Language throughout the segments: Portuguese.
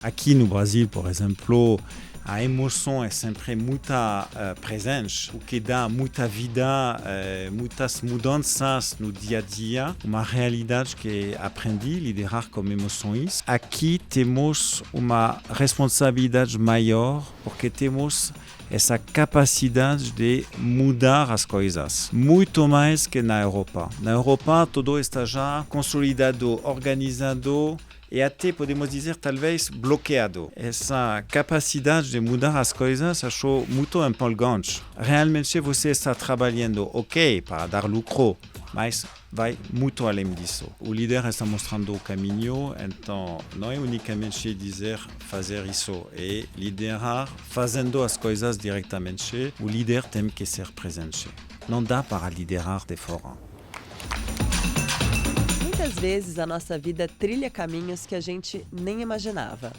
Aqui no Brasil, por exemplo, a emoção é sempre muito presente, o que dá muita vida, muitas mudanças no dia a dia, uma realidade que aprendi a liderar como emoções. Aqui temos uma responsabilidade maior, porque temos essa capacidade de mudar as coisas, muito mais que na Europa. Na Europa, tudo está já consolidado, organizado, e até, podemos dizer, talvez bloqueado. Essa capacidade de mudar as coisas acho muito empolgante. Realmente você está trabalhando, ok, para dar lucro, mas vai muito além disso. O líder está mostrando o caminho, então não é unicamente dizer fazer isso, é liderar fazendo as coisas diretamente. O líder tem que ser presente. Não dá para liderar de fora. Muitas vezes a nossa vida trilha caminhos que a gente nem imaginava.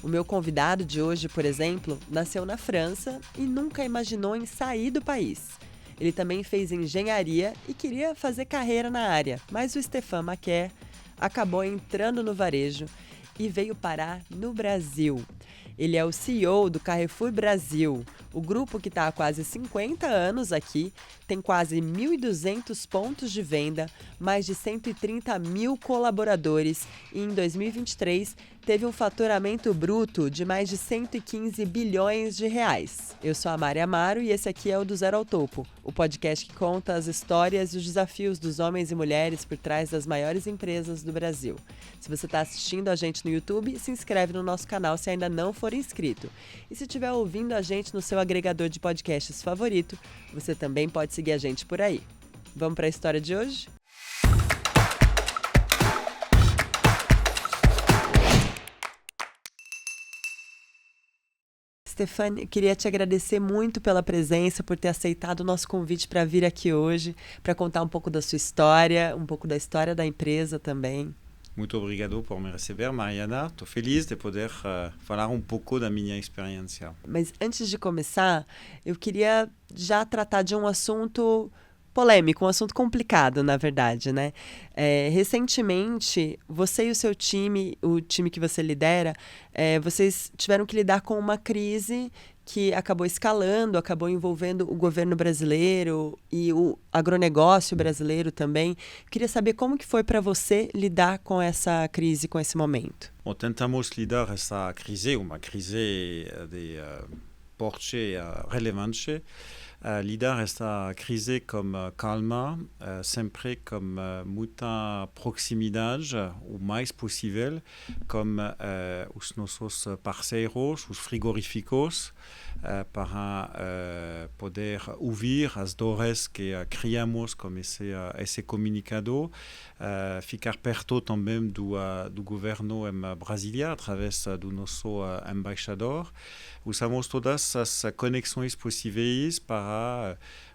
O meu convidado de hoje, por exemplo, nasceu na França e nunca imaginou em sair do país. Ele também fez engenharia e queria fazer carreira na área, mas o Stéphane Maquer acabou entrando no varejo e veio parar no Brasil. Ele é o CEO do Carrefour Brasil, o grupo que está há quase 50 anos aqui, tem quase 1.200 pontos de venda, mais de 130 mil colaboradores e em 2023 teve um faturamento bruto de mais de 115 bilhões de reais. Eu sou a Mari Amaro e esse aqui é o Do Zero ao Topo, o podcast que conta as histórias e os desafios dos homens e mulheres por trás das maiores empresas do Brasil. Se você está assistindo a gente no YouTube, se inscreve no nosso canal se ainda não for inscrito. E se estiver ouvindo a gente no seu agregador de podcasts favorito, você também pode seguir a gente por aí. Vamos para a história de hoje? Stéphane, queria te agradecer muito pela presença, por ter aceitado o nosso convite para vir aqui hoje, para contar um pouco da sua história, um pouco da história da empresa também. Muito obrigado por me receber, Mariana. Estou feliz de poder falar um pouco da minha experiência. Mas antes de começar, eu queria já tratar de um assunto polêmico, um assunto complicado, na verdade, né? Recentemente, você e o seu time, o time que você lidera, vocês tiveram que lidar com uma crise que acabou escalando, acabou envolvendo o governo brasileiro e o agronegócio brasileiro também. Queria saber como que foi para você lidar com essa crise, com esse momento. Bom, tentamos lidar essa crise, uma crise de porte relevante. Lidar esta crise com calma, sempre com muita proximidade, o mais possível, com os nossos parceiros, os frigoríficos, para poder ouvir as dores que criamos com esse comunicado, ficar perto também do governo em Brasília, através do nosso embaixador. Usamos todas as conexões possíveis para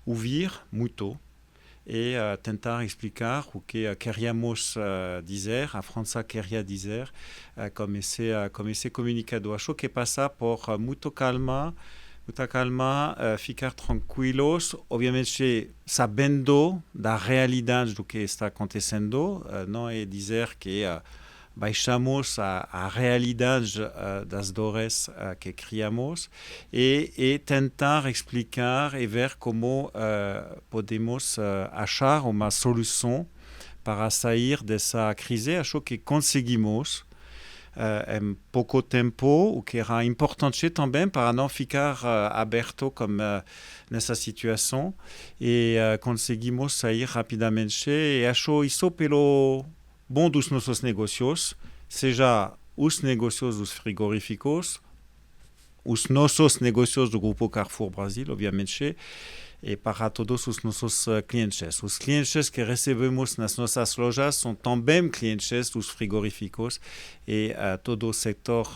ouvir muito e tentar explicar o que queríamos dizer, a França queria dizer, com esse comunicado. Acho que passa por muita calma, ficar tranquilos, obviamente sabendo da realidade do que está acontecendo, não é dizer que baixamos a realidade das dores que criamos e tentar explicar e ver como podemos achar uma solução para sair dessa crise. Acho que conseguimos em pouco tempo, o que era importante também para não ficar aberto como nessa situação e conseguimos sair rapidamente e acho isso pelo bom dos nossos negócios, seja os negócios dos frigoríficos, os nossos negócios do Grupo Carrefour Brasil, obviamente, e para todos os nossos clientes. Os clientes que recebemos nas nossas lojas são também clientes dos frigoríficos e todo o setor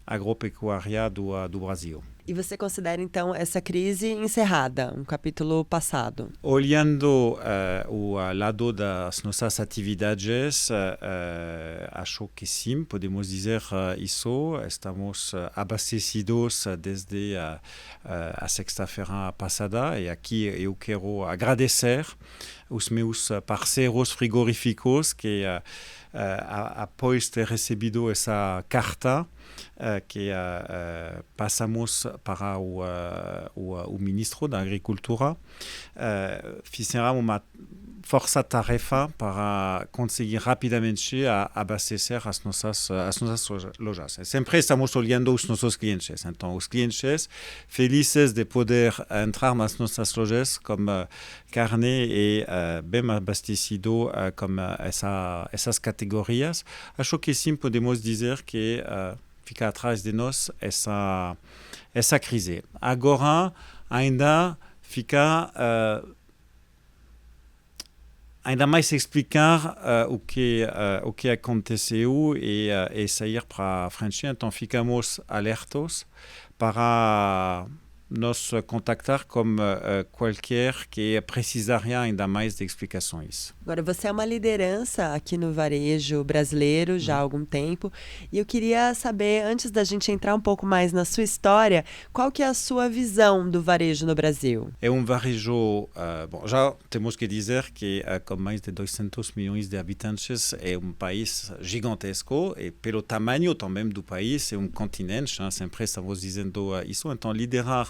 agropecuário do Brasil. E você considera, então, essa crise encerrada, um capítulo passado? Olhando o lado das nossas atividades, acho que sim, podemos dizer isso. Estamos abastecidos desde a sexta-feira passada e aqui eu quero agradecer os meus parceiros frigoríficos que após ter recebido essa carta que passamos para o ministro da Agricultura. Fizemos uma força-tarefa para conseguir rapidamente abastecer as nossas lojas. Sempre estamos olhando os nossos clientes. Então, os clientes felizes de poder entrar nas nossas lojas com carne e bem abastecido com essas categorias. Acho que sim, podemos dizer que fica atrás de nós essa crise. Agora, ainda fica... ainda mais explicar o que aconteceu e sair para frente. Então, ficamos alertos para nos contactar com qualquer que precisaria ainda mais de explicações. Agora, você é uma liderança aqui no varejo brasileiro já há algum tempo, e eu queria saber, antes da gente entrar um pouco mais na sua história, qual que é a sua visão do varejo no Brasil? É um varejo, bom, já temos que dizer que com mais de 200 milhões de habitantes é um país gigantesco e pelo tamanho também do país é um continente, sempre estamos dizendo isso, então liderar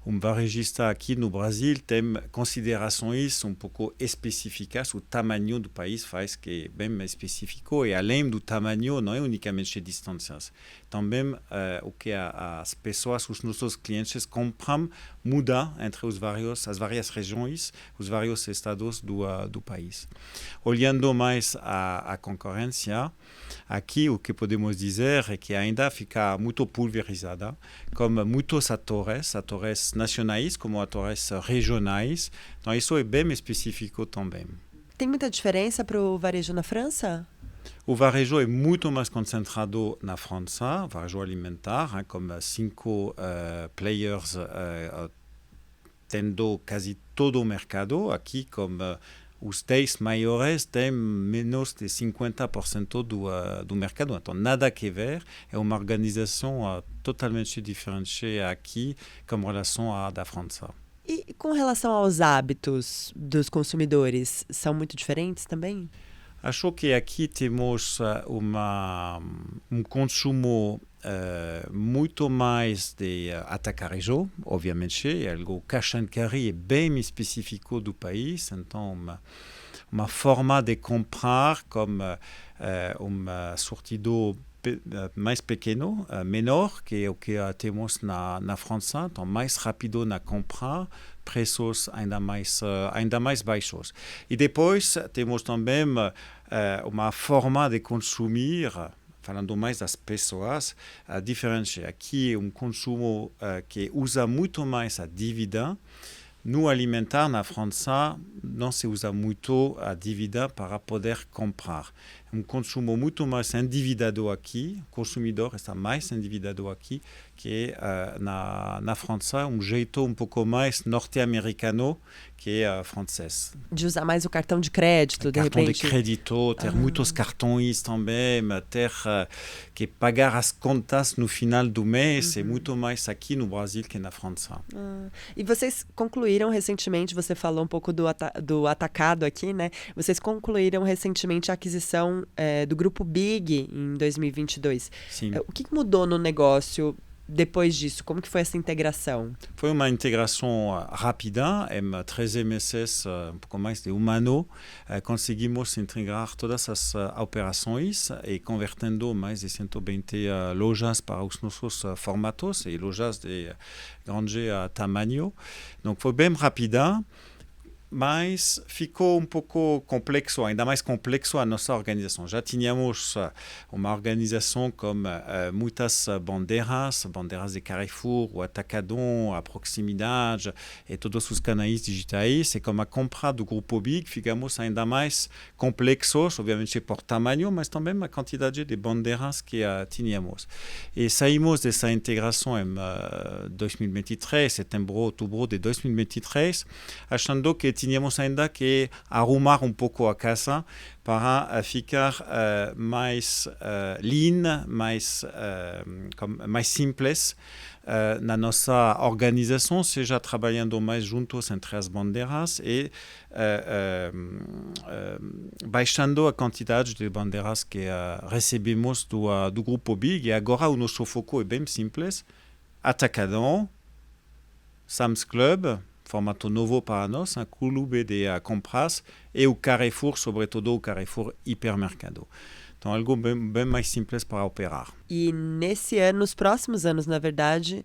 um varejista aqui no Brasil tem considerações um pouco específicas. O tamanho do país faz que é bem específico e além do tamanho não é unicamente distâncias. Também o que as pessoas, os nossos clientes compram muda entre as várias regiões, os vários estados do país. Olhando mais a concorrência, aqui o que podemos dizer é que ainda fica muito pulverizada, como muitos atores nacionais como atores regionais. Então isso é bem específico também. Tem muita diferença para o varejo na França? O varejo é muito mais concentrado na França, varejo alimentar, com 5 players tendo quase todo o mercado. Aqui, como os 10 maiores têm menos de 50% do mercado. Então, nada que ver. É uma organização totalmente diferente aqui com relação à da França. E com relação aos hábitos dos consumidores, são muito diferentes também? Acho que aqui temos consumo muito mais de atacarejo, obviamente, algo cash and carry é bem específico do país, então uma forma de comprar como sortido mais pequeno, menor que o que temos na França, então mais rápido na compra, preços ainda mais baixos. E depois temos também uma forma de consumir, falando mais das pessoas, diferente. Aqui é consumo que usa muito mais a dívida. No alimentar, na França, não se usa muito a dívida para poder comprar. Consumo muito mais endividado aqui, o consumidor está mais endividado aqui que na França, jeito pouco mais norte-americano que francês. De usar mais o cartão de crédito, de repente? Cartão de crédito, ter muitos cartões também, ter que pagar as contas no final do mês, é muito mais aqui no Brasil que na França. E vocês concluíram recentemente, você falou um pouco do atacado aqui, né? Vocês concluíram recentemente a aquisição do Grupo Big em 2022. Sim. O que mudou no negócio depois disso? Como que foi essa integração? Foi uma integração rápida, em 13 meses, pouco mais de um ano, conseguimos integrar todas as operações e convertendo mais de 120 lojas para os nossos formatos e lojas de grande tamanho. Então foi bem rápida, mas ficou pouco complexo, ainda mais complexo a nossa organização. Já tínhamos uma organização com muitas bandeiras de Carrefour, o Atacadão, a proximidade e todos os canais digitais. E com a compra do Grupo Big, ficamos ainda mais complexos, obviamente por tamanho, mas também a quantidade de bandeiras que tínhamos. E saímos dessa integração em 2023, setembro, outubro de 2023, achando que tínhamos ainda que arrumar pouco a casa para ficar mais lean, mais simples na nossa organização, seja trabalhando mais juntos entre as bandeiras e baixando a quantidade de bandeiras que recebemos do Grupo BIG. E agora o nosso foco é bem simples: Atacadão, Sam's Club, formato novo para nós, um clube de compras, e o Carrefour, sobretudo o Carrefour Hipermercado. Então, algo bem mais simples para operar. E nesse ano, nos próximos anos, na verdade,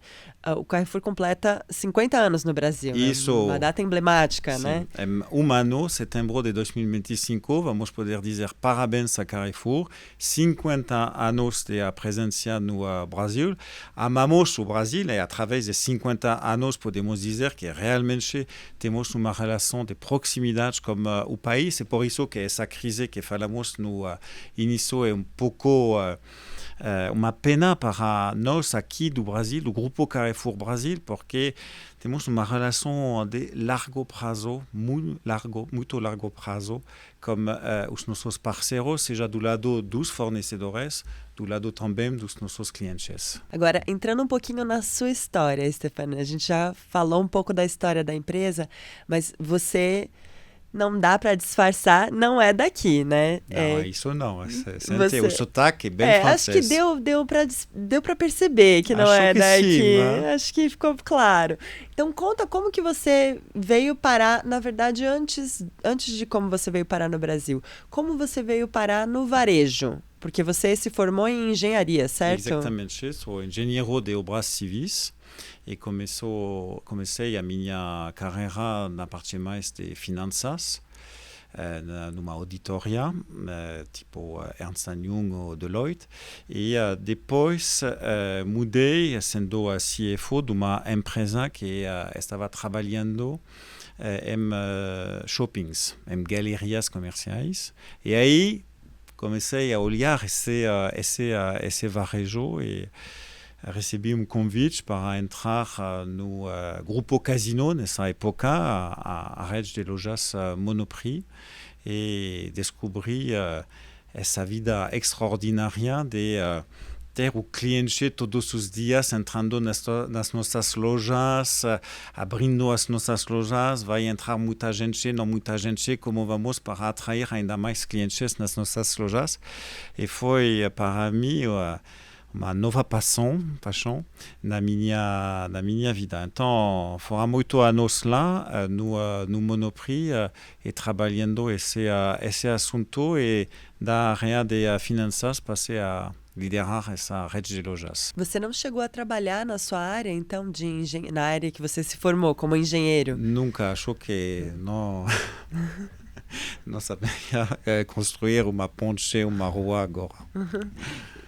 o Carrefour completa 50 anos no Brasil. Isso. Né? Uma data emblemática, Sim. né? Um ano, setembro de 2025, vamos poder dizer parabéns a Carrefour. 50 anos de presença no Brasil. Amamos o Brasil e, através de 50 anos, podemos dizer que realmente temos uma relação de proximidade com o país. E por isso que essa crise que falamos no início é pouco uma pena para nós aqui do Brasil, do Grupo Carrefour Brasil, porque temos uma relação de largo prazo, muito largo prazo, com os nossos parceiros, seja do lado dos fornecedores, do lado também dos nossos clientes. Agora, entrando um pouquinho na sua história, Stéphane, a gente já falou um pouco da história da empresa, mas você... Não dá para disfarçar, não é daqui, né? Não, isso não. Sente o sotaque bem francês. Acho que deu para perceber que não acho é que daqui. Sim, né? Acho que ficou claro. Então, conta como que você veio parar, na verdade, antes de como você veio parar no Brasil. Como você veio parar no varejo? Porque você se formou em engenharia, certo? Exatamente. Sou engenheiro de obras civis. E comecei a minha carreira na parte mais de finanças, numa auditoria, tipo Ernst & Young ou Deloitte. E depois mudei, sendo CFO de uma empresa que estava trabalhando em shoppings, em galerias comerciais. E aí comecei a olhar esse varejo e recebi convite para entrar no Grupo Casino nessa época, a rede de lojas Monoprix, e descobri essa vida extraordinária de ter o cliente todos os dias entrando nas nossas lojas, abrindo as nossas lojas, vai entrar muita gente, não muita gente, como vamos para atrair ainda mais clientes nas nossas lojas. E foi para mim uma nova paixão na minha vida. Então, foram 8 anos lá no Monoprix e trabalhando esse assunto, e da área de finanças passei a liderar essa rede de lojas. Você não chegou a trabalhar na sua área, então, na área que você se formou como engenheiro? Nunca, acho que não... não sabia construir uma ponte, uma rua agora.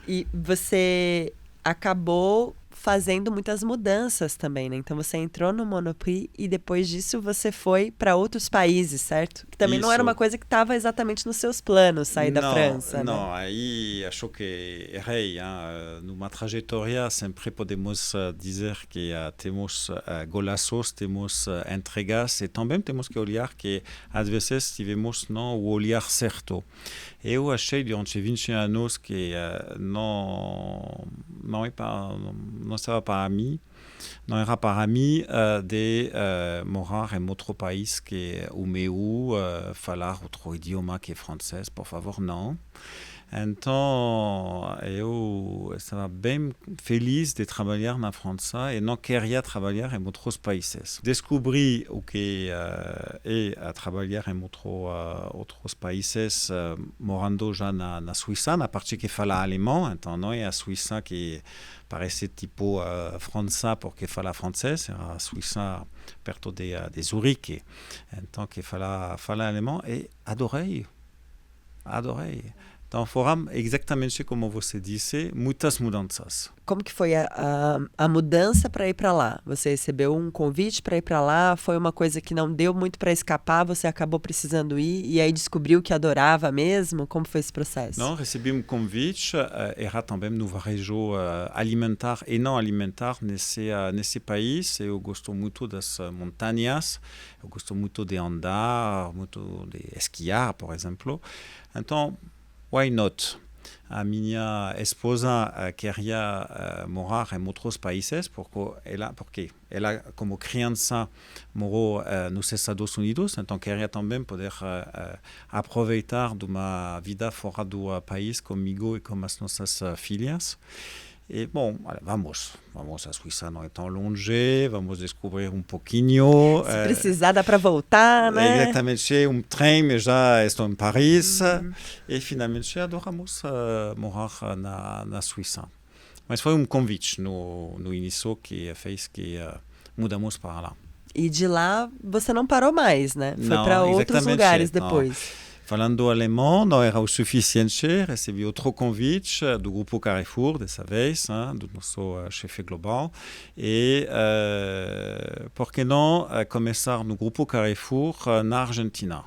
E você acabou fazendo muitas mudanças também, né? Então você entrou no Monoprix e depois disso você foi para outros países, certo? Que também não era uma coisa que estava exatamente nos seus planos, sair da França, não, né? Aí acho que errei. Numa trajetória sempre podemos dizer que temos golaços, temos entregas, e também temos que olhar que às vezes tivemos não o olhar certo. Eu achei durante 20 anos que não estava para mim, não era para mim de morar em outro país que o meu, falar outro idioma que francês, por favor, não. Então, eu estava bem feliz de trabalhar na França e não queria trabalhar em outros países. Descobri o que é trabalhar em outros países, morando já na Suíça, na parte que fala alemão. Então, não é a Suíça que parece tipo França porque fala francês, é a Suíça perto de Zurique. Então, que fala alemão, e adorei. Então foram exatamente como você disse, muitas mudanças. Como que foi a mudança para ir para lá? Você recebeu um convite para ir para lá? Foi uma coisa que não deu muito para escapar, você acabou precisando ir e aí descobriu que adorava mesmo? Como foi esse processo? Não, recebi um convite, era também no varejo alimentar e não alimentar nesse país. Eu gosto muito das montanhas, eu gosto muito de andar, muito de esquiar, por exemplo. Então, why not? A minha esposa queria morar em outros países porque ela como criança morou nos Estados Unidos, então queria também poder aproveitar de uma vida fora do país comigo e com as nossas filhas. E bom, vamos à Suíça não é tão longe, vamos descobrir um pouquinho. Se precisar dá para voltar, né? Exatamente, um trem, já estou em Paris e finalmente adoramos morar na Suíça. Mas foi um convite no início que fez que mudamos para lá. E de lá você não parou mais, né? Foi para outros lugares depois. Não. Falando alemão, não era o suficiente, recebi outro convite do Grupo Carrefour, dessa vez, do nosso chefe global. E, por que não começar no Grupo Carrefour na Argentina?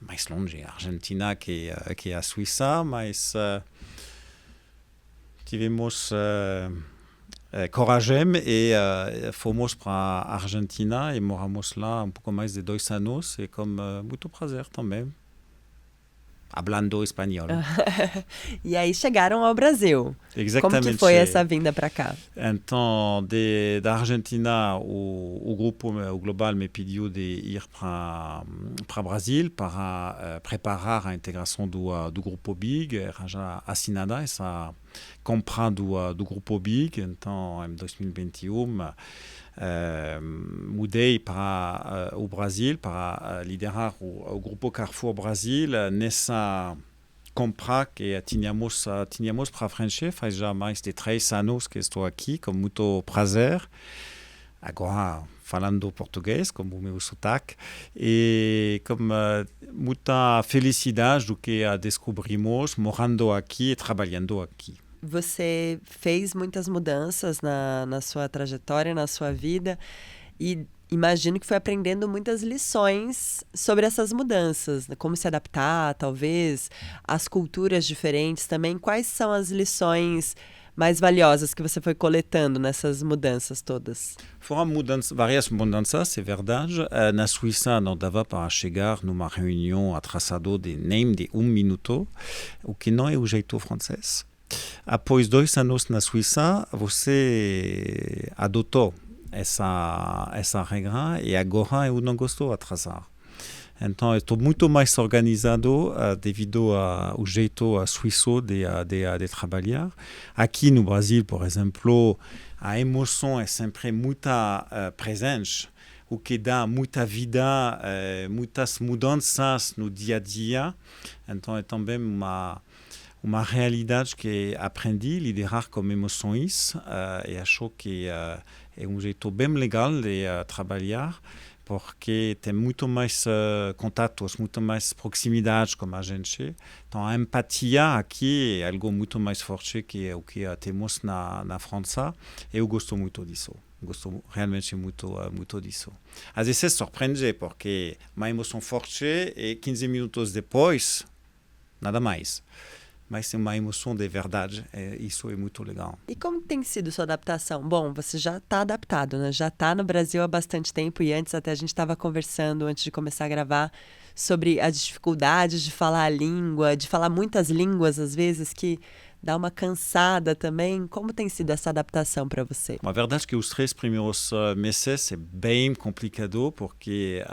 Mais longe a Argentina que a Suíça, mas tivemos coragem e fomos para a Argentina e moramos lá um pouco mais de 2 anos e com muito prazer também, hablando espanhol. E aí chegaram ao Brasil. Exatamente. Como que foi essa vinda para cá? Então, da Argentina, o grupo o global me pediu de ir para Brasil para preparar a integração do Grupo BIG. Era já assinada essa compra do Grupo BIG. Então, em 2021, mudei para o Brasil para liderar o Grupo Carrefour Brasil nessa compra que tínhamos para frente. Faz já mais de 3 anos que estou aqui, com muito prazer. Agora, falando português, como o meu sotaque, e com muita felicidade do que descobrimos morando aqui e trabalhando aqui. Você fez muitas mudanças na sua trajetória, na sua vida, e imagino que foi aprendendo muitas lições sobre essas mudanças, né? Como se adaptar, talvez, às culturas diferentes também. Quais são as lições mais valiosas que você foi coletando nessas mudanças todas? Foram várias mudanças, é verdade. Na Suíça não dava para chegar numa reunião atrasado nem de 1 minuto, o que não é o jeito francês. Após 2 anos na Suíça, você adotou essa regra e agora eu não gosto de atrasar. Então, estou muito mais organizado devido ao jeito suíço de trabalhar. Aqui no Brasil, por exemplo, a emoção é sempre muito presente, o que dá muita vida, muitas mudanças no dia a dia. Então, é também uma realidade que aprendi a liderar com emoções e acho que é um jeito bem legal de trabalhar, porque tem muito mais contatos, muito mais proximidade com a gente. Então, a empatia aqui é algo muito mais forte que o que temos na França, e eu gosto muito disso. Gosto realmente muito disso. Às vezes surpreende, porque uma emoção forte e 15 minutos depois, nada mais. Mas é uma emoção de verdade, isso é muito legal. E como tem sido sua adaptação? Bom, você já está adaptado, né? Já está no Brasil há bastante tempo e antes até a gente estava conversando, antes de começar a gravar, sobre as dificuldades de falar a língua, de falar muitas línguas às vezes, que dá uma cansada também. Como tem sido essa adaptação para você? A verdade é que os 3 primeiros meses é bem complicado, porque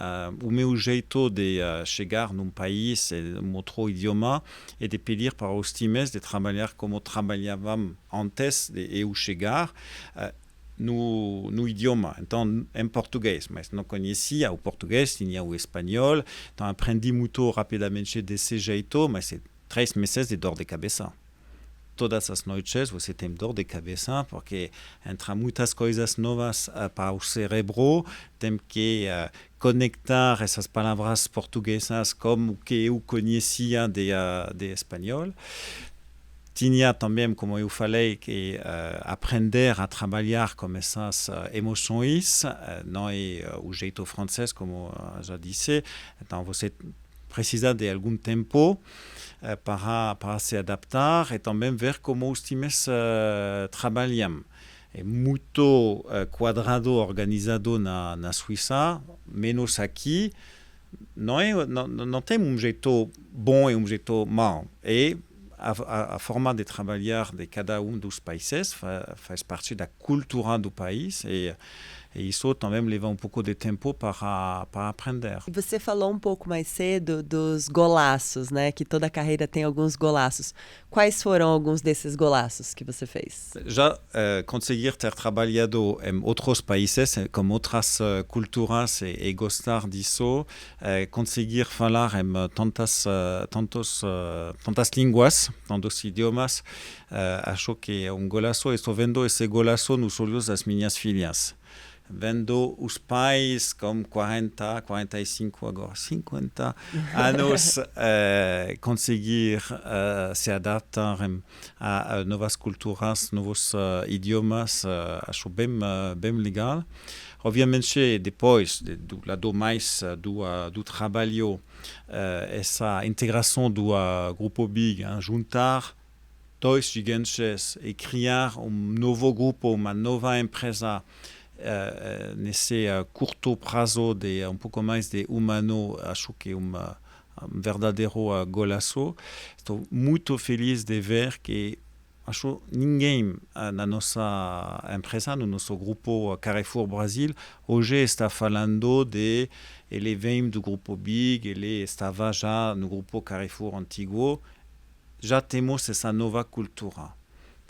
o meu jeito de chegar num país, num outro idioma, é de pedir para os times de trabalhar como trabalhavam antes de eu chegar, no idioma, então em português, mas não conhecia o português, tinha o espanhol, então aprendi muito rapidamente desse jeito, mas é 3 meses de dor de cabeça. todas as noites você tem dor de cabeça porque entra muitas coisas novas para o cérebro, tem que conectar essas palavras portuguesas como o que eu conhecia de espanhol. Tinha também, como eu falei, que aprender a trabalhar com essas emoções, não é o jeito francês, como já disse. Então, você precisa de algum tempo para se adaptar e também ver como os times trabalham. É muito quadrado, organizado na Suíça, menos aqui. Não tem um jeito bom e um jeito mau. E a forma de trabalhar de cada dos países faz parte da cultura do país e isso também leva um pouco de tempo para aprender. E você falou um pouco mais cedo dos golaços, né? Que toda carreira tem alguns golaços. Quais foram alguns desses golaços que você fez? Já conseguir ter trabalhado em outros países, com outras culturas e gostar disso, conseguir falar em tantas línguas, tantos idiomas, acho que é um golaço. Estou vendo esse golaço nos olhos das minhas filhas. Vendo os pais com 40, 45, agora 50 anos conseguir se adaptar a novas culturas, novos idiomas, acho bem legal. Obviamente, depois, do lado mais do trabalho, essa integração do Grupo Big, juntar dois gigantes e criar um novo grupo, uma nova empresa, nesse curto prazo de um pouco mais de ano, acho que é um verdadeiro golaço. Estou muito feliz de ver que acho ninguém na nossa empresa, no nosso grupo Carrefour Brasil, hoje está falando de ele vem do grupo Big, ele estava já no grupo Carrefour antigo. Já temos essa nova cultura.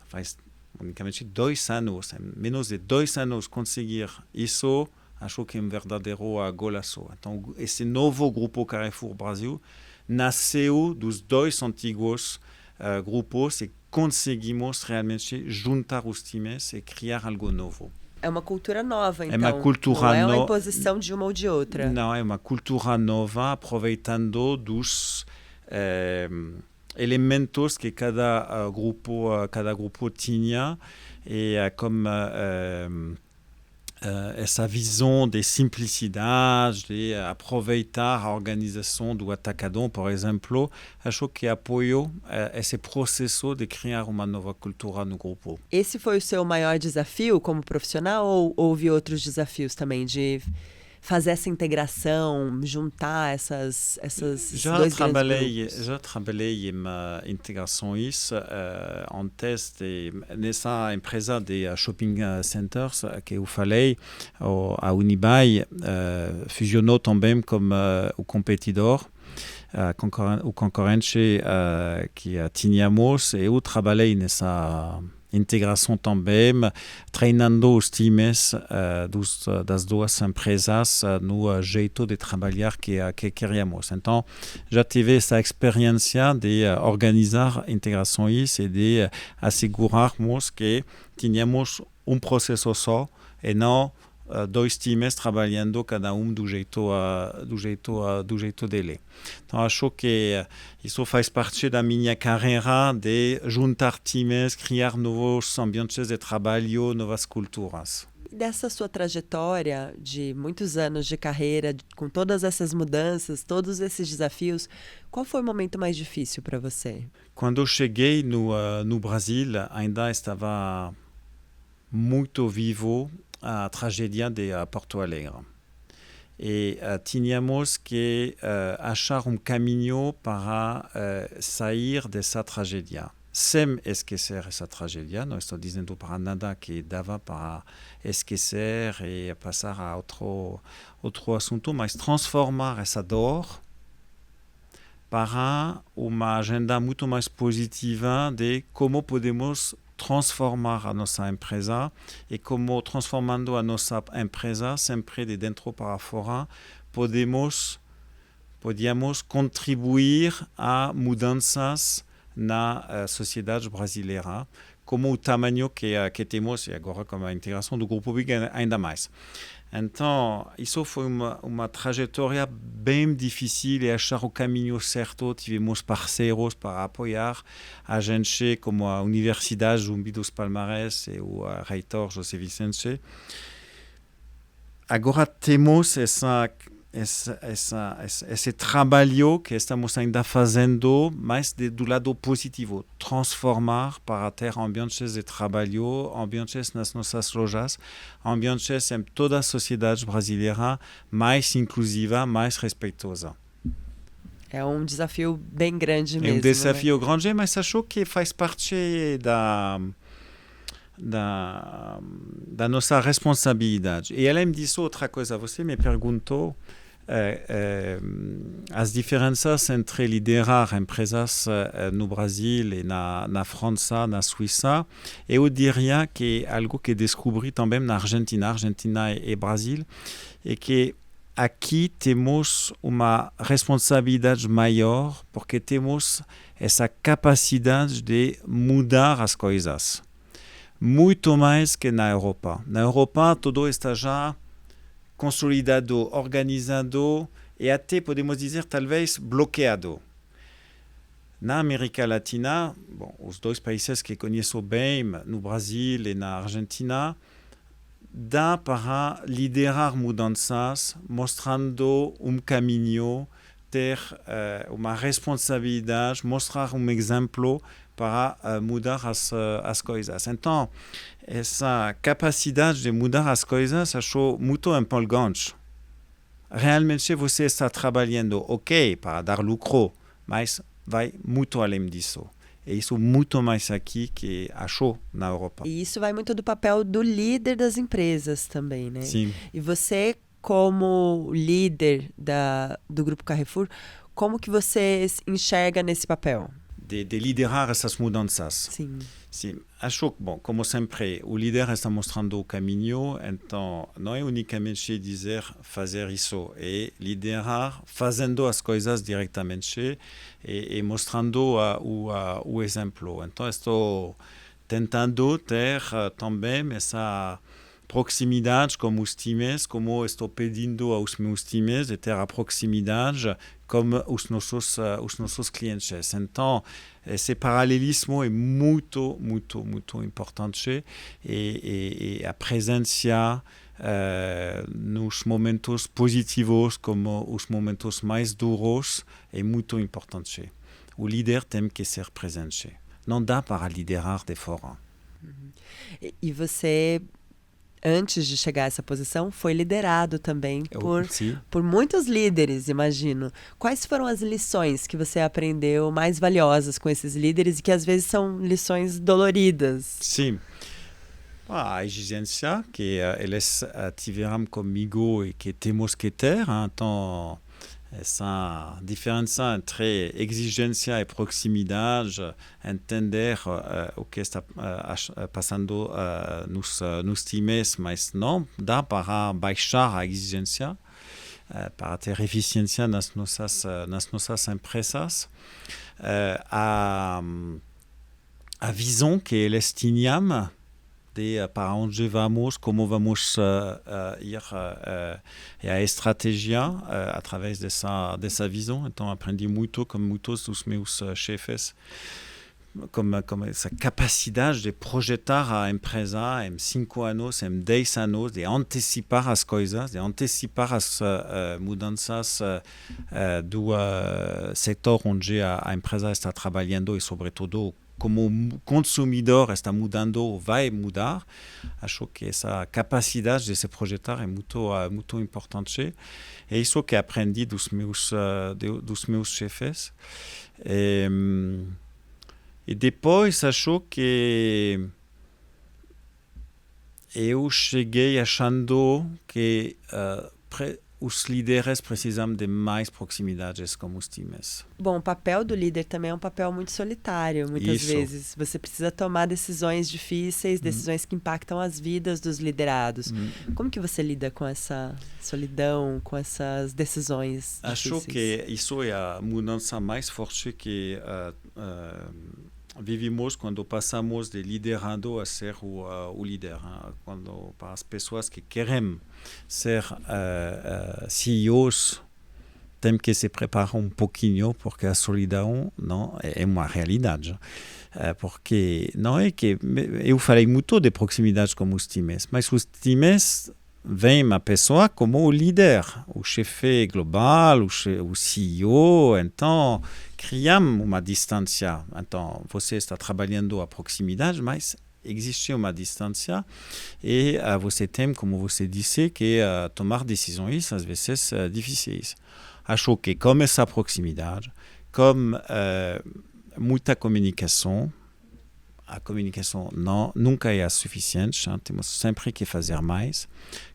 Faz unicamente 2 anos, menos de 2 anos conseguir isso, acho que é um verdadeiro golaço. Então, esse novo grupo Carrefour Brasil nasceu dos 2 antigos grupos e conseguimos realmente juntar os times e criar algo novo. É uma cultura nova, então. É uma cultura não é uma imposição de uma ou de outra. Não, é uma cultura nova, aproveitando dos elementos que cada grupo tinha e como essa visão de simplicidade, de aproveitar a organização do atacadão, por exemplo, acho que apoiou esse processo de criar uma nova cultura no grupo. Esse foi o seu maior desafio como profissional ou houve outros desafios também de fazer essa integração, juntar esses dois grandes grupos? Já trabalhei em integrações antes nessa empresa de shopping centers que eu falei, a Unibail fusionou também com o competidor, o concorrente que tínhamos, e eu trabalhei nessa integração também, treinando os times das duas empresas no jeito de trabalhar que queríamos. Então, já tive essa experiência de organizar integrações e de assegurarmos que tínhamos um processo só e não 2 times trabalhando cada do jeito dele. Então, acho que isso faz parte da minha carreira de juntar times, criar novos ambientes de trabalho, novas culturas. Dessa sua trajetória de muitos anos de carreira, com todas essas mudanças, todos esses desafios, qual foi o momento mais difícil para você? Quando eu cheguei no Brasil, ainda estava muito vivo a tragédia de Porto Alegre. E tínhamos que achar caminho para sair dessa tragédia. Sem esquecer essa tragédia, não estou dizendo para nada que dava para esquecer e passar a outro assunto, mas transformar essa dor para uma agenda muito mais positiva de como podemos transformar a nossa empresa e como transformando a nossa empresa sempre de dentro para fora podíamos contribuir a mudanças na sociedade brasileira, como o tamanho que temos, e agora com a integração do Grupo BIG ainda mais. Então, isso foi uma trajetória bem difícil e achar o caminho certo. Tivemos parceiros para apoiar a gente, como a Universidade Zumbi dos Palmares e o reitor José Vicente. Agora temos esse trabalho que estamos ainda fazendo, mas do lado positivo, transformar para ter ambientes de trabalho, ambientes nas nossas lojas, ambientes em toda a sociedade brasileira mais inclusiva, mais respeitosa. É um desafio bem grande mesmo. É um desafio grande, mas acho que faz parte da nossa responsabilidade. E além disso, outra coisa, você me perguntou as diferenças entre liderar empresas no Brasil e na França, na Suíça. Eu diria que algo que descobri também na Argentina e Brasil, é que aqui temos uma responsabilidade maior porque temos essa capacidade de mudar as coisas. Muito mais que na Europa. Na Europa, tudo está já consolidado, organizado e até, podemos dizer, talvez bloqueado. Na América Latina, os dois países que conheço bem, no Brasil e na Argentina, dá para liderar mudanças, mostrando caminho, ter uma responsabilidade, mostrar exemplo para mudar as coisas. Então, essa capacidade de mudar as coisas acho muito empolgante. Realmente você está trabalhando, ok, para dar lucro, mas vai muito além disso. E isso muito mais aqui que acho na Europa. E isso vai muito do papel do líder das empresas também, né? Sim. E você, como líder do Grupo Carrefour, como que você enxerga nesse papel? De liderar essas mudanças. Sim. Sim. Acho que, como sempre, o líder está mostrando o caminho, então não é unicamente dizer fazer isso, é liderar fazendo as coisas diretamente e mostrando o exemplo. Então, estou tentando ter também essa proximidade com os times, como estou pedindo aos meus times de ter a proximidade com os nossos clientes. Então, esse paralelismo é muito, muito, muito importante e a presença nos momentos positivos como os momentos mais duros é muito importante. O líder tem que ser presente. Não dá para liderar de fora. E você, antes de chegar a essa posição, foi liderado também por muitos líderes, imagino. Quais foram as lições que você aprendeu mais valiosas com esses líderes e que às vezes são lições doloridas? Sim. A exigência que eles tiveram comigo e que temos que ter, então essa diferença entre exigência e proximidade, entender o que está passando nos times, mas não dá para baixar a exigência, para ter eficiência nas nossas empresas. A visão que eles tinham de para onde vamos, como vamos ir e a estratégia através dessa visão. Então, aprendi muito com muitos dos meus chefes, como essa capacidade de projetar a empresa em 5 anos, em 10 anos, de antecipar as coisas, de antecipar as mudanças do setor onde a empresa está trabalhando e, sobretudo, como o consumidor está mudando ou vai mudar. Acho que essa capacidade de se projetar é muito importante. É isso que aprendi dos meus chefes. E depois acho que eu cheguei achando que os líderes precisam de mais proximidades com os times. Bom, o papel do líder também é um papel muito solitário, muitas Isso. vezes. Você precisa tomar decisões difíceis, decisões que impactam as vidas dos liderados. Como que você lida com essa solidão, com essas decisões Acho difíceis? que isso é a mudança mais forte que vivimos quando passamos de liderado a ser o líder. Quando para as pessoas que querem ser CEOs, tem que se preparar pouquinho, porque a solidão não é uma realidade. Porque não é que... Eu falei muito de proximidade com os times, mas os times veem a pessoa como o líder, o chefe global, o CEO. Então, criamos uma distância. Então, você está trabalhando a proximidade, mas existe uma distância e você tem, como você disse, que tomar decisões, às vezes, difíceis. Acho que com essa proximidade, com muita comunicação, a comunicação nunca é suficiente, temos sempre que fazer mais,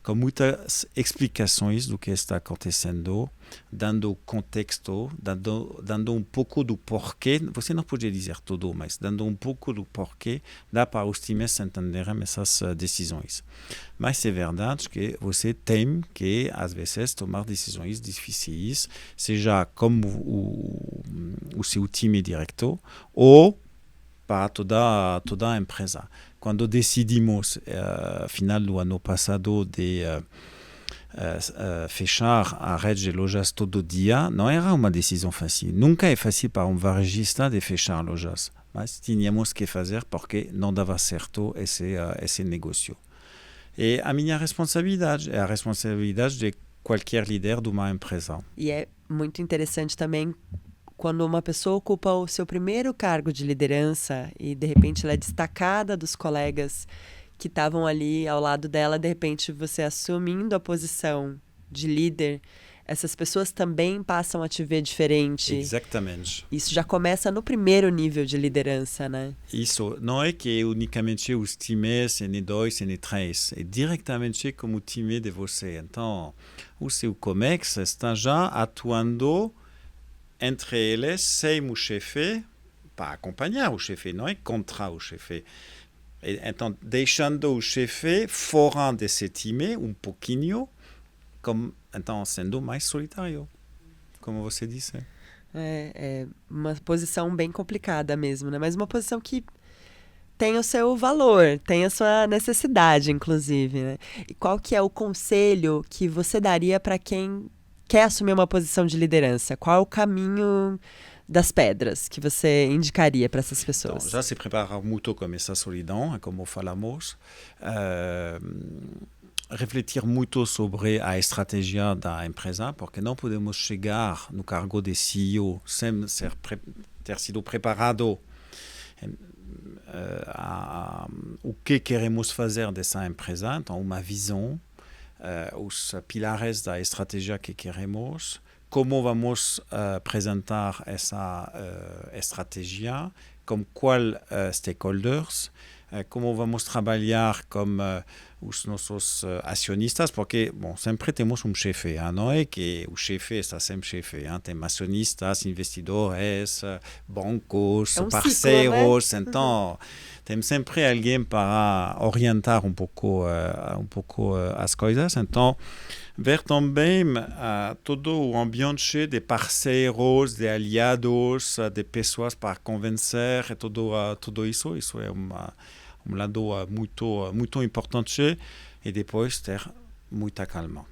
com muitas explicações do que está acontecendo, dando contexto, dando pouco do porquê. Você não pode dizer tudo, mas dando pouco do porquê, dá para os times entenderem essas decisões. Mas é verdade que você tem que, às vezes, tomar decisões difíceis, seja como o seu time direto, ou para toda a empresa. Quando decidimos, final do ano passado, de fechar a rede de lojas todo dia, não era uma decisão fácil. Nunca é fácil para varejista de fechar lojas, mas tínhamos que fazer porque não dava certo esse negócio. E a minha responsabilidade é a responsabilidade de qualquer líder de uma empresa. E é muito interessante também quando uma pessoa ocupa o seu primeiro cargo de liderança e, de repente, ela é destacada dos colegas que estavam ali ao lado dela, de repente, você assumindo a posição de líder, essas pessoas também passam a te ver diferente. Exatamente. Isso já começa no primeiro nível de liderança, né? Isso não é que unicamente os times N2, N3, é diretamente como o time de você. Então, o seu COMEX está já atuando entre eles, sem o chefe, para acompanhar o chefe, não é contra o chefe. Então, deixando o chefe fora desse time pouquinho, então sendo mais solitário, como você disse. É uma posição bem complicada mesmo, né? Mas uma posição que tem o seu valor, tem a sua necessidade, inclusive, né? E qual que é o conselho que você daria para quem quer assumir uma posição de liderança? Qual é o caminho das pedras que você indicaria para essas pessoas? Então, já se preparar muito com essa solidão, como falamos. Refletir muito sobre a estratégia da empresa, porque não podemos chegar no cargo de CEO sem ter sido preparado o que queremos fazer dessa empresa. Então, uma visão, os pilares da estratégia que queremos, como vamos apresentar essa estratégia, com quais stakeholders, como vamos trabalhar com os nossos acionistas, porque, bom, sempre temos chefe, não é que o chefe está sempre chefe, tem acionistas, investidores, bancos, parceiros, ciclo, né? Então tem sempre alguém para orientar pouco as coisas. Então, ver também todo o ambiente de parceiros, de aliados, de pessoas para convencer, e tudo isso é um lado muito importante, e depois ter muita calma.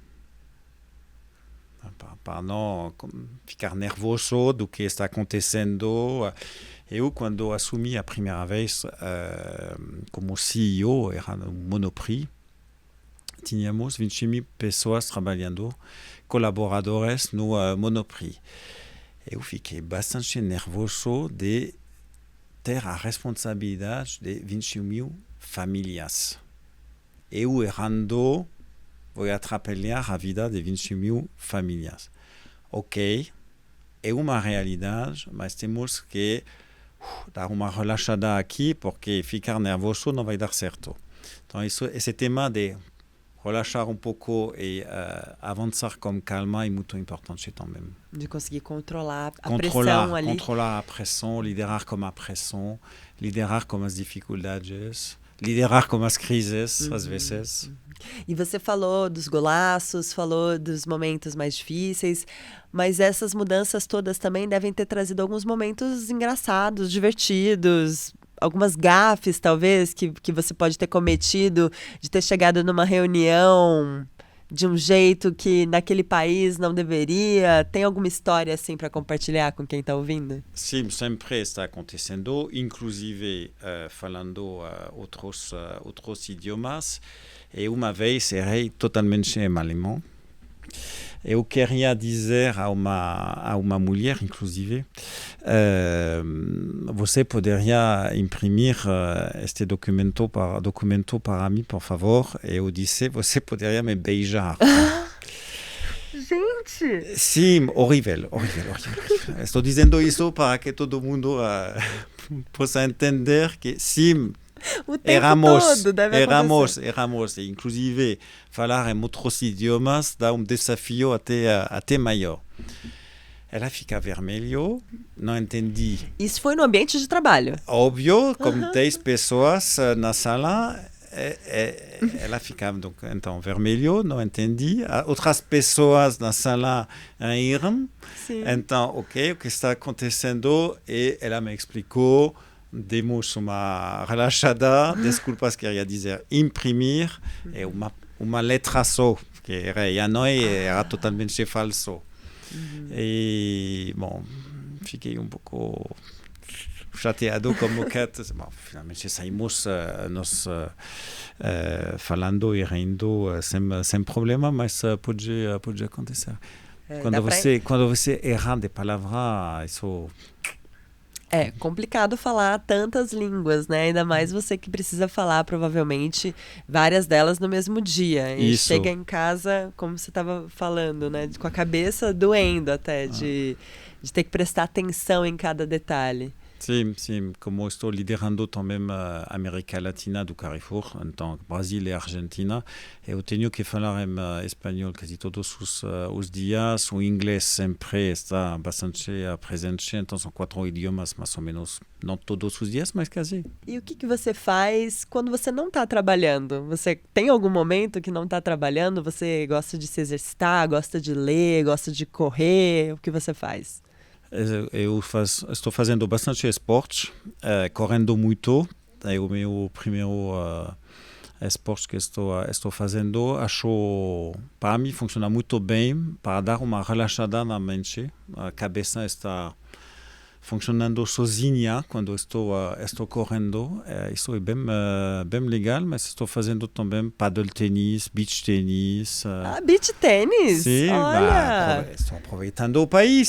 Para não ficar nervoso do que está acontecendo. Eu, quando assumi a primeira vez como CEO, era no Monoprix, tínhamos 20.000 pessoas trabalhando, colaboradores no Monoprix. Eu fiquei bastante nervoso de ter a responsabilidade de 21.000 famílias. Eu errando, vou atrapalhar a vida de 21.000 famílias. Ok, é uma realidade, mas temos que dar uma relaxada aqui, porque ficar nervoso não vai dar certo. Então, esse tema de relaxar pouco e avançar com calma é muito importante também. De conseguir controlar a pressão ali. Controlar a pressão, liderar com a pressão, liderar com as dificuldades, liderar com as crises, às vezes. E você falou dos golaços, falou dos momentos mais difíceis, mas essas mudanças todas também devem ter trazido alguns momentos engraçados, divertidos, algumas gafes, talvez, que você pode ter cometido, de ter chegado numa reunião de um jeito que naquele país não deveria. Tem alguma história assim para compartilhar com quem está ouvindo? Sim, sempre está acontecendo, inclusive falando outros idiomas. E uma vez errei totalmente em alemão. Eu queria dizer a uma mulher, inclusive, você poderia imprimir este documento para mim, por favor? E eu disse, você poderia me beijar. Gente! Sim, horrível. Estou dizendo isso para que todo mundo possa entender que sim, o tempo todo deve acontecer. Erramos. Inclusive, falar em outros idiomas dá desafio até maior. Ela fica vermelho, não entendi. Isso foi no ambiente de trabalho? Óbvio, com 10 pessoas na sala, ela fica então vermelho, não entendi. Outras pessoas na sala riram. Então, o que está acontecendo? E ela me explicou. Demos uma relaxada, desculpas, queria dizer imprimir, e uma letra só, que era totalmente falso. E, bom, fiquei pouco chateado como que, bom, finalmente saímos nós falando e rindo sem problema, mas pode acontecer. Quando você erra de palavra, isso... É complicado falar tantas línguas, né? Ainda mais você que precisa falar, provavelmente, várias delas no mesmo dia. E chega em casa, como você estava falando, né? Com a cabeça doendo até, de ter que prestar atenção em cada detalhe. Sim. Como estou liderando também a América Latina do Carrefour, então Brasil e Argentina, eu tenho que falar em espanhol quase todos os dias. O inglês sempre está bastante presente, então são 4 idiomas mais ou menos, não todos os dias, mas quase. E o que você faz quando você não está trabalhando? Você tem algum momento que não está trabalhando? Você gosta de se exercitar, gosta de ler, gosta de correr? O que você faz? Eu estou fazendo bastante esporte, correndo muito. É o meu primeiro esporte que estou fazendo. Acho, para mim, funciona muito bem para dar uma relaxada na mente. A cabeça está funcionando sozinha quando estou correndo. Isso é bem legal, mas estou fazendo também paddle tênis, beach tênis. Beach tênis? Sim, olha! Estou aproveitando o país.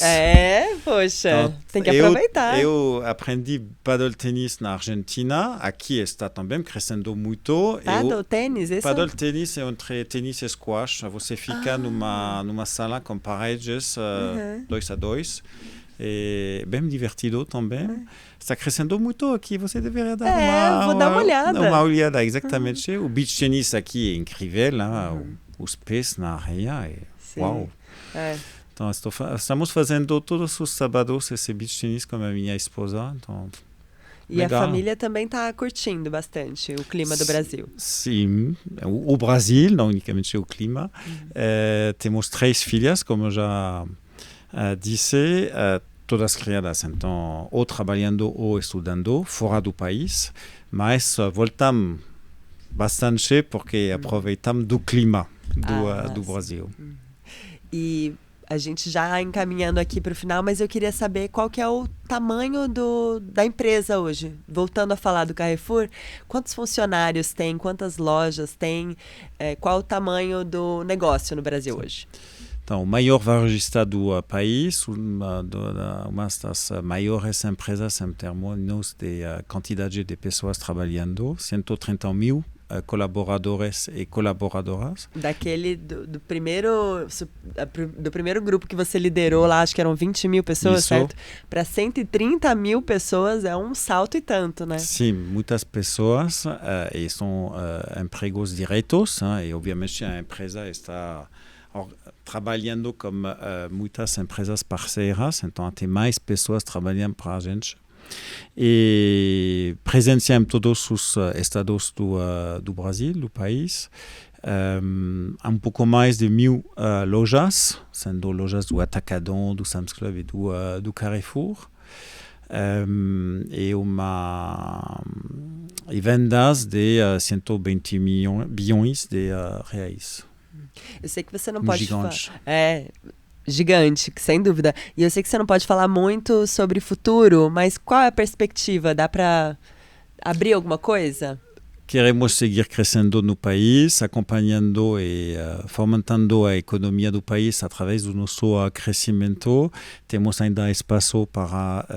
Poxa, então, tem que aproveitar. Eu aprendi paddle tênis na Argentina. Aqui está também crescendo muito. Paddle tênis? Paddle tênis é entre tênis e squash. Você fica numa sala com paredes 2 a 2. É bem divertido também. Está crescendo muito aqui. Você deveria dar vou dar uma olhada. Uma olhada, exatamente. O beach tennis aqui é incrível. Os pés na areia. Uau! Então, estamos fazendo todos os sábados esse beach tennis com a minha esposa. Então, e legal. A família também está curtindo bastante o clima do Brasil. Sim, o Brasil, não unicamente o clima. Temos 3 filhas, como já disse, todas criadas, então, ou trabalhando ou estudando fora do país, mas voltamos bastante porque aproveitamos do clima do Brasil. E a gente já encaminhando aqui para o final, mas eu queria saber qual que é o tamanho da empresa hoje. Voltando a falar do Carrefour, quantos funcionários tem, quantas lojas tem, qual o tamanho do negócio no Brasil hoje? Então, o maior varejista do país, uma das maiores empresas em termos de quantidade de pessoas trabalhando, 130 mil colaboradores e colaboradoras. Daquele do primeiro grupo que você liderou lá, acho que eram 20 mil pessoas, Isso. certo? Para 130 mil pessoas é um salto e tanto, né? Sim, muitas pessoas e são empregos diretos, e obviamente a empresa está trabalhando com muitas empresas parceiras, então tem mais pessoas trabalhando para a gente. E presenciamos todos os estados do Brasil, do país. Pouco mais de 1000 lojas, sendo lojas do Atacadão, do Sam's Club e do Carrefour. E vendas de 120 bilhões de reais. Eu sei que você não pode falar. Gigante. Gigante, sem dúvida. E eu sei que você não pode falar muito sobre futuro, mas qual é a perspectiva? Dá para abrir alguma coisa? Queremos seguir crescendo no país, acompanhando e fomentando a economia do país através do nosso crescimento. Temos ainda espaço para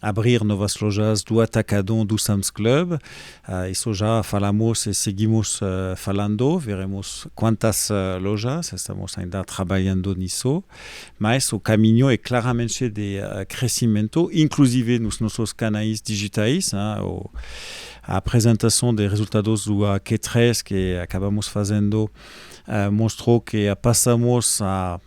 abrir novas lojas do Atacadão, do Sam's Club. Isso já falamos e seguimos falando. Veremos quantas lojas. Estamos ainda trabalhando nisso. Mas o caminho é claramente de crescimento, inclusive nos nossos canais digitais. A apresentação de resultados do Q3 que acabamos fazendo mostrou que passamos a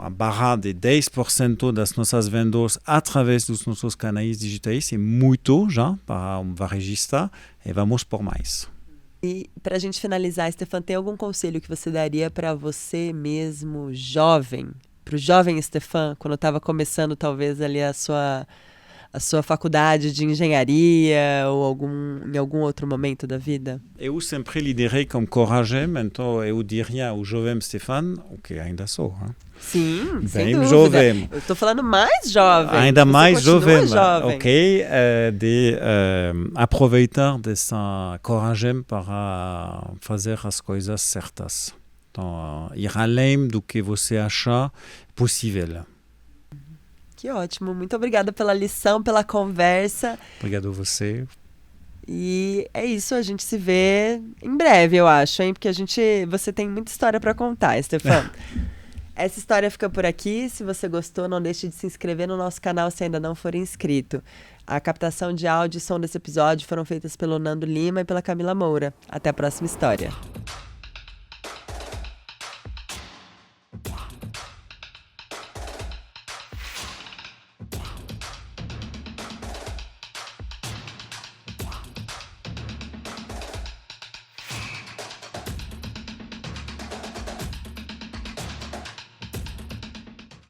barra de 10% das nossas vendas através dos nossos canais digitais. É muito já para um varejista e vamos por mais. E para a gente finalizar, Stefan, tem algum conselho que você daria para você mesmo, jovem? Para o jovem Stefan, quando estava começando talvez ali a sua faculdade de engenharia ou em algum outro momento da vida? Eu sempre liderei com coragem, então eu diria ao jovem Stefan, o que ainda sou. Sim, sem bem dúvida. Jovem. Eu estou falando mais jovem. Ainda você mais jovem, jovem. ok? De aproveitar dessa coragem para fazer as coisas certas. Então, ir além do que você acha possível. Que ótimo. Muito obrigada pela lição, pela conversa. Obrigado a você. E é isso, a gente se vê em breve, eu acho, hein? Porque você tem muita história para contar, Stefan. Essa história fica por aqui. Se você gostou, não deixe de se inscrever no nosso canal se ainda não for inscrito. A captação de áudio e som desse episódio foram feitas pelo Nando Lima e pela Camila Moura. Até a próxima história.